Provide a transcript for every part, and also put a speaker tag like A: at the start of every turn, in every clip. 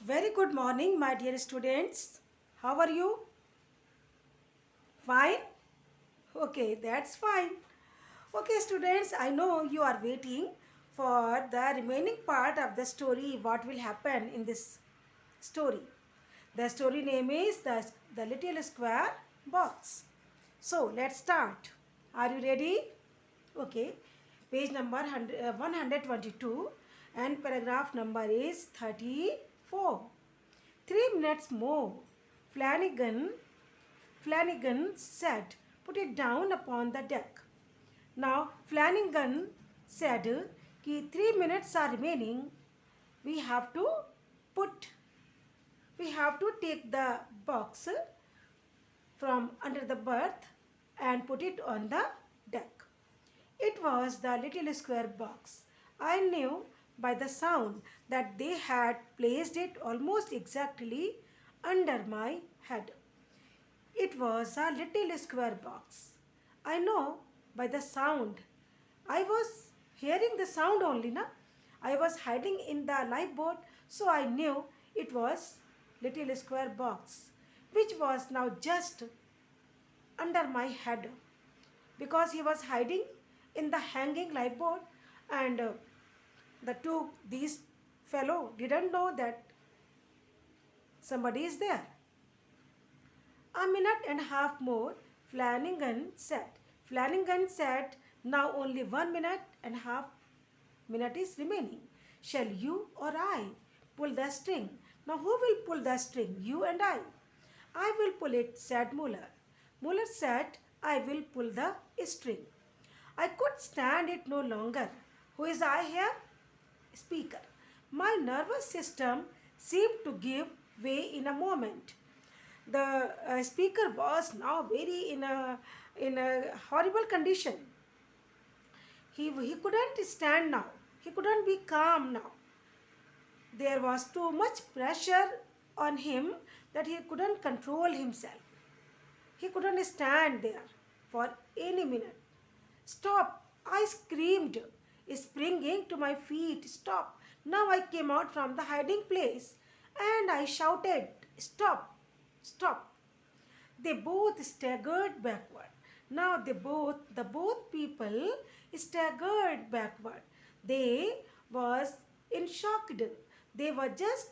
A: Very good morning, my dear students. How are you? Fine? Okay, that's fine. Okay, students, I know you are waiting for the remaining part of the story, what will happen in this story. The story name is the Little Square Box. So, let's start. Are you ready? Okay, page number 122 and paragraph number is 34. 3 minutes more. Flanagan said, put it down upon the deck. Now Flanagan said कि 3 minutes are remaining. We have to put, we have to take the box from under the berth and put it on the deck. It was the little square box. I knew by the sound that they had placed it almost exactly under my head. It was a little square box. I know by the sound. I was hearing the sound only, na? I was hiding in the lifeboat, so I knew it was little square box, which was now just under my head because he was hiding in the hanging lifeboat and these fellow didn't know that somebody is there. A minute and a half more, Flanagan said. Flanagan said, now only 1 minute and a half minute is remaining. Shall you or I pull the string? Now who will pull the string? You and I. I will pull it, said Muller. Muller said, I will pull the string. I could stand it no longer. Who is I here? Speaker. My nervous system seemed to give way in a moment. The speaker was now very in a horrible condition. He couldn't stand now. He couldn't be calm now. There was too much pressure on him that he couldn't control himself. He couldn't stand there for any minute. Stop! I screamed, springing to my feet. Stop! Now I came out from the hiding place and I shouted, Stop! Stop! They both staggered backward. Now the both people staggered backward. They was in shock. They were just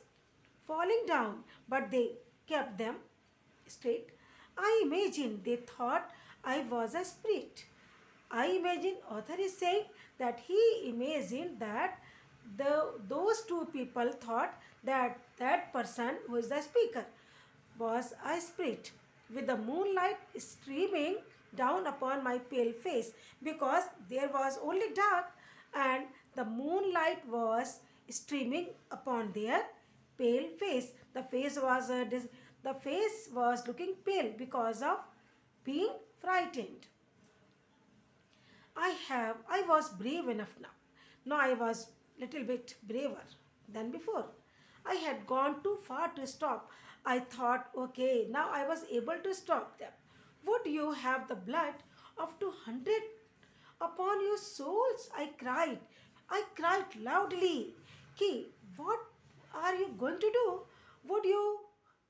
A: falling down, but they kept them straight. I imagine they thought I was a spirit. I imagine author is saying that he imagined that those two people thought that that person who is the speaker was a spirit with the moonlight streaming down upon my pale face because there was only dark and the moonlight was streaming upon their pale face. The face was looking pale because of being frightened. I was brave enough now. Now I was little bit braver than before. I had gone too far to stop. I thought, okay, now I was able to stop them. Would you have the blood of 200 upon your souls? I cried. I cried loudly. Ki, what are you going to do? Would you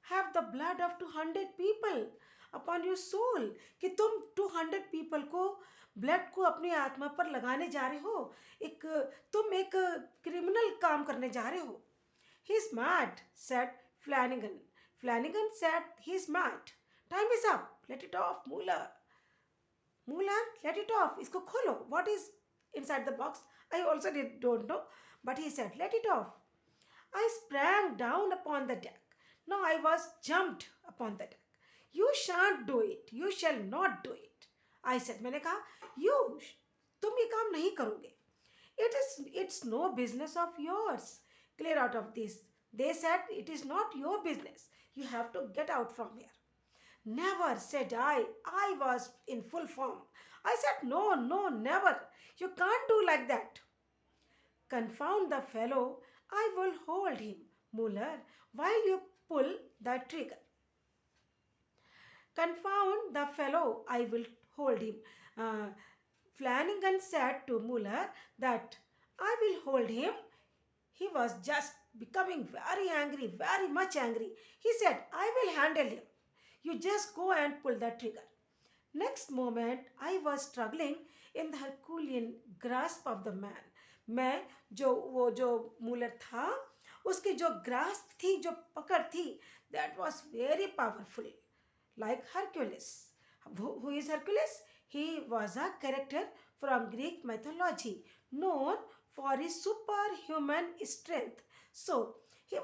A: have the blood of 200 people upon your soul? कि तुम 200 people को blood को अपनी आत्मा पर लगाने जा रहे हो, एक तुम एक क्रिमिनल काम करने जा रहे हो. He's mad, said Flanagan. Flanagan said he's mad. Time is up. Let it off, Muller. Muller, let it off. इसको खोलो. What is inside the box? I also don't know. But he said, let it off. I sprang down upon the deck. Now I was jumped upon the deck. You shan't do it. You shall not do it. I said, मैंने कहा, तुम ये काम नहीं करोगे. It's no business of yours. Clear out of this. They said, it is not your business. You have to get out from here. Never, said I. I was in full form. I said, no, no, never. You can't do like that. Confound the fellow. I will hold him, Muller, while you pull the trigger. Confound the fellow. I will hold him. Flanagan said to Muller that I will hold him. He was just becoming very angry, very much angry. He said, I will handle him. You just go and pull the trigger. Next moment I was struggling in the Herculean grasp of the man. मैं जो Müller था उसकी जो grasp थी, जो पकड़ थी, that was very powerful, like Hercules. Who is Hercules? He was a character from Greek mythology known for his superhuman strength. So author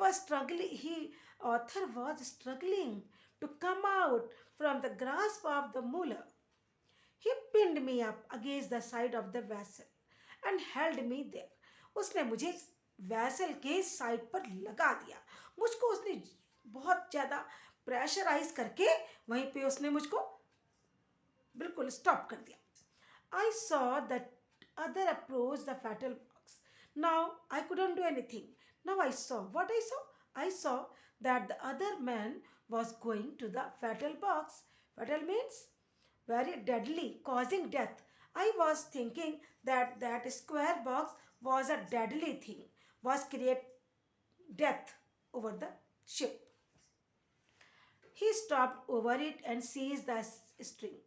A: was struggling to come out from the grasp of the mullah. He pinned me up against the side of the vessel and held me there. उसने मुझे vessel के side पर लगा दिया. मुझको उसने बहुत ज़्यादा प्रेशराइज करके वहीं पे उसने मुझको बिल्कुल स्टॉप कर दिया. I saw that other approach the fatal box. Now I couldn't do anything. Now I saw. What I saw? I saw that the other man was going to the fatal box. Fatal means very deadly, causing death. I was thinking that that square box was a deadly thing, was create death over the ship. He stopped over it and seized the string.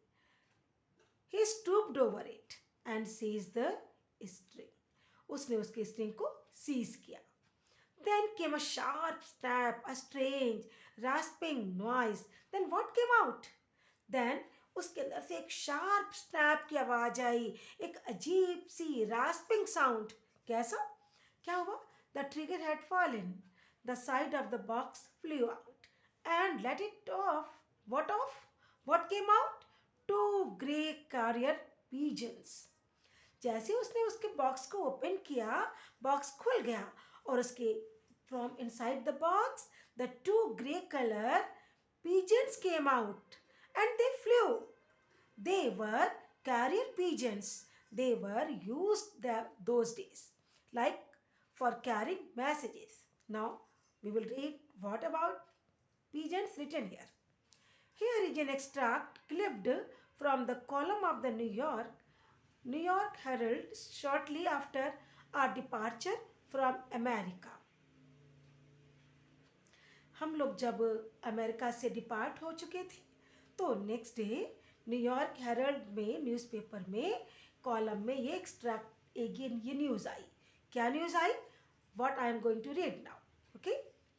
A: He stooped over it and seized the string. उसने उसके string को seize किया. Then came a sharp snap, a strange rasping noise. Then what came out? Then उसके अंदर से एक sharp snap की आवाज आई, एक अजीब सी रास्पिंग साउंड. कैसा? क्या हुआ? The trigger had fallen. The side of the box flew out and let it off. What off? What came out? Two grey carrier pigeons. जैसे उसने उसके बॉक्स को ओपन किया, बॉक्स खुल गया और उसके from inside the box the two grey color pigeons came out and they flew. They were carrier pigeons. They were used those days like for carrying messages. Now we will read what about pigeons written here. Here is an extract clipped from the column of the New York Herald shortly after our departure from America. हम लोग जब America से depart हो चुके थे तो next day New York Herald में newspaper में कॉलम में ये एक्सट्रैक्ट ये न्यूज़ आई. क्या न्यूज़ आई? What I am going to read now. Okay,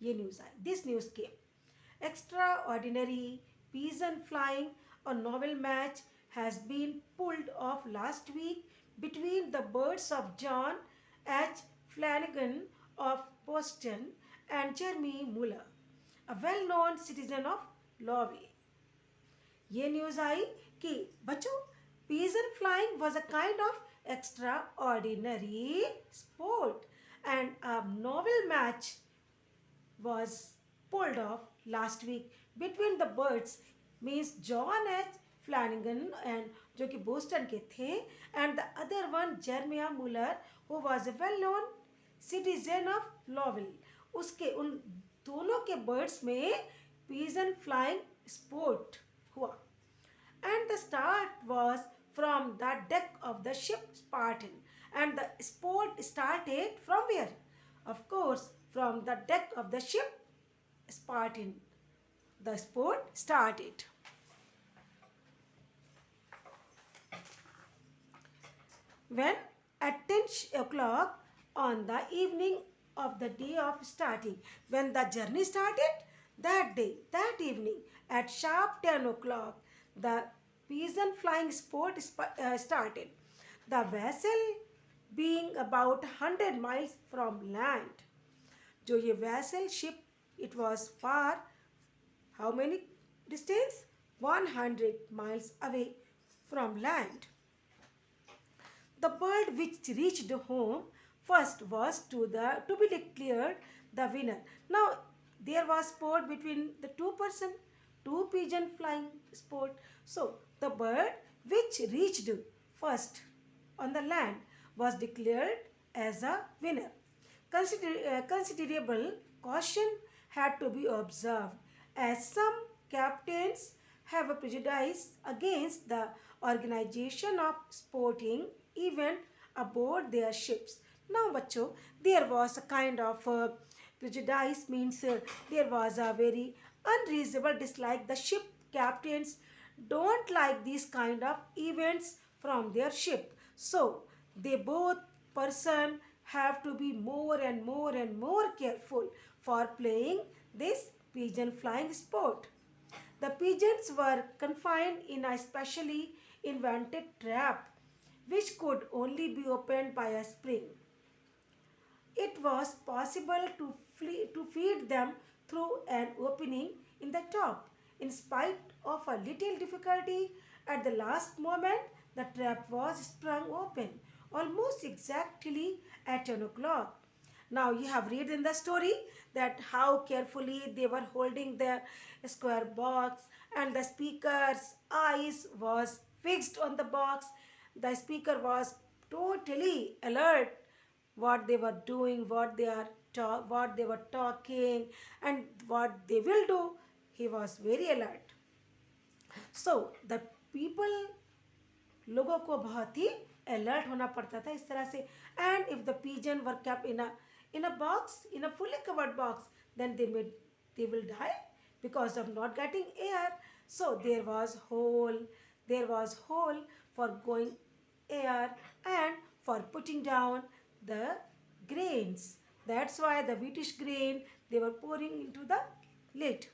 A: ये न्यूज़ आई. This news came. Extraordinary pigeon flying, a novel match has been pulled off last week between the birds of John H. Flanagan of Boston and Jeremy Muller, a well-known citizen of Lowell. ये news आई कि बच्चों, pigeon flying was a kind of extraordinary sport and a novel match was pulled off last week between the birds means John H. Flanagan and जो कि Boston के थे and the other one Jeremiah Muller who was a well-known citizen of Lowell. उसके उन दोनों के birds में pigeon flying sport हुआ. And the start was from the deck of the ship Spartan. And the sport started from where? Of course, from the deck of the ship Spartan. The sport started. When at 10 o'clock on the evening of the day of starting, when the journey started, that day, that evening, at sharp 10 o'clock, the pigeon flying sport started. The vessel being about 100 miles from land. जो ये vessel ship, it was far, how many distance? 100 miles away from land. The bird which reached home first was to be declared the winner. Now there was sport between the two pigeon flying sport. So the bird which reached first on the land was declared as a winner. Considerable caution had to be observed as some captains have a prejudice against the organization of sporting event aboard their ships. Now बच्चों, there was a kind of Prejudice means there was a very unreasonable dislike. The ship captains don't like these kind of events from their ship. So they both person have to be more and more and more careful for playing this pigeon flying sport. The pigeons were confined in a specially invented trap which could only be opened by a spring. It was possible to feed them through an opening in the top. In spite of a little difficulty, at the last moment, the trap was sprung open, almost exactly at 10 o'clock. Now you have read in the story that how carefully they were holding their square box, and the speaker's eyes was fixed on the box. The speaker was totally alert what they were doing, what they were talking, and what they will do. He was very alert. So the people, लोगों को बहुत ही alert होना पड़ता था इस तरह से. And if the pigeon were kept in a box, in a fully covered box, then they will die because of not getting air. So there was hole for going air and for putting down the grains. That's why the wheatish grain they were pouring into the lid.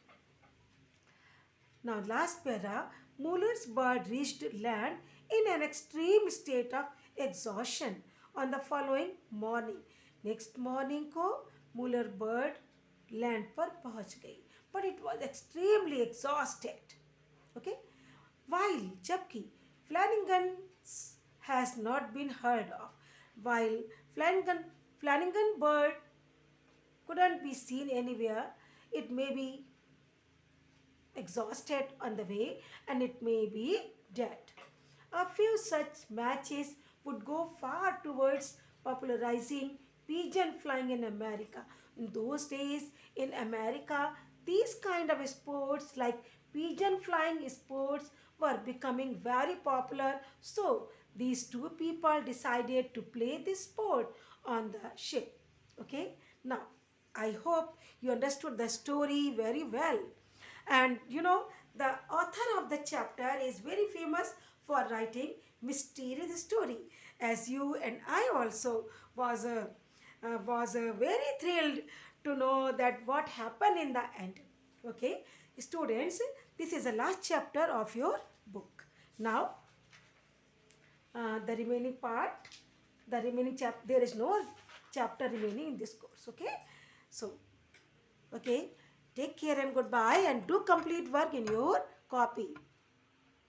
A: Now last para, Muller's bird reached land in an extreme state of exhaustion on the following morning. Next morning को Muller bird land पर पहुंच गई, but it was extremely exhausted. Okay, while जबकि Flanagan has not been heard of. While Flanagan bird couldn't be seen anywhere, it may be exhausted on the way and it may be dead. A few such matches would go far towards popularizing pigeon flying in America. In those days in America, these kind of sports like pigeon flying sports were becoming very popular. So these two people decided to play this sport on the ship. Okay, now I hope you understood the story very well. And you know, the author of the chapter is very famous for writing mysterious story. As you and I also was very thrilled to know that what happened in the end. Okay, students, this is the last chapter of your book. Now, the remaining part, the remaining chapter, there is no chapter remaining in this course. Okay, so okay, take care and goodbye, and do complete work in your copy.